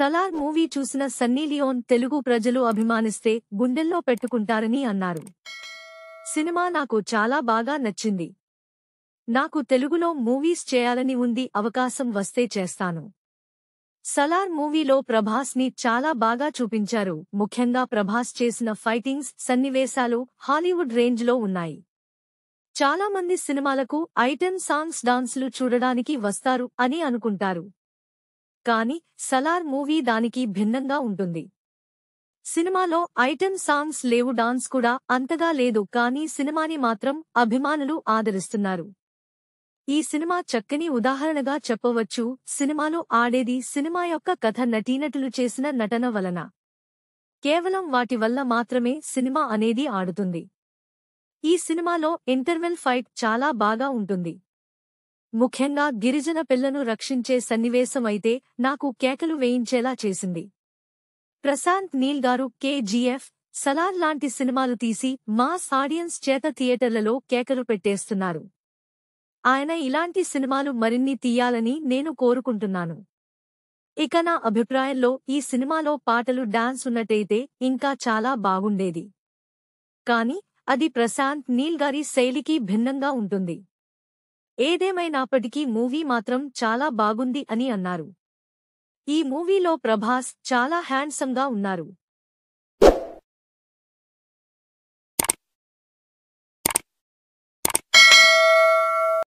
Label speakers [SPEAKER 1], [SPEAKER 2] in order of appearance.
[SPEAKER 1] Salaar movie చూసిన Sunny Leone Telugu ప్రజలు అభిమానిస్తే గుండెల్లో పెట్టుకుంటారని అన్నారు. సినిమా నాకు చాలా బాగా నచ్చింది. నాకు తెలుగులో మూవీస్ చేయాలని ఉంది, అవకాశం వస్తే చేస్తాను. సలార్ మూవీలో ప్రభాస్ ని చాలా బాగా చూపించారు. ముఖ్యంగా ప్రభాస్ చేసిన ఫైటింగ్స్, సన్నివేశాలు హాలీవుడ్ రేంజ్లో ఉన్నాయి. చాలా మంది సినిమాలకు ఐటెం సాంగ్స్, డాన్సులు చూడడానికి వస్తారు అని అనుకుంటారు. కానీ సలార్ మూవీ దానికి భిన్నంగా ఉంటుంది. సినిమాలో ఐటెం సాంగ్స్ లేవు, డాన్స్ కూడా అంతగా లేదు, కానీ సినిమాని మాత్రం అభిమానులు ఆదరిస్తున్నారు. ఈ సినిమా చక్కని ఉదాహరణగా చెప్పవచ్చు. సినిమాలో ఆడేది సినిమా యొక్క కథ, నటీనటులు చేసిన నటన వలన. కేవలం వాటి వల్ల మాత్రమే సినిమా అనేది ఆడుతుంది. ఈ సినిమాలో ఇంటర్వెల్ ఫైట్ చాలా బాగా ఉంటుంది. ముఖ్యంగా గిరిజన పిల్లను రక్షించే సన్నివేశం అయితే నాకు కేకలు వేయించేలా చేసింది. ప్రశాంత్ నీల్ గారు కేజీఎఫ్, సలార్ లాంటి సినిమాలు తీసి మాస్ ఆడియన్స్ చేత థియేటర్లలో కేకలు పెట్టేస్తున్నారు. ఆయన ఇలాంటి సినిమాలు మరిన్ని తీయాలని నేను కోరుకుంటున్నాను. ఇక నా అభిప్రాయంలో ఈ సినిమాలో పాటలు, డాన్స్ ఉన్నట్టయితే ఇంకా చాలా బాగుండేది. కానీ అది ప్రశాంత్ నీల్ గారి శైలికి భిన్నంగా ఉంటుంది. ఏదేమైనప్పటికీ మూవీ మాత్రం చాలా బాగుంది అని అన్నారు. ఈ మూవీలో ప్రభాస్ చాలా హ్యాండ్సమ్గా ఉన్నారు.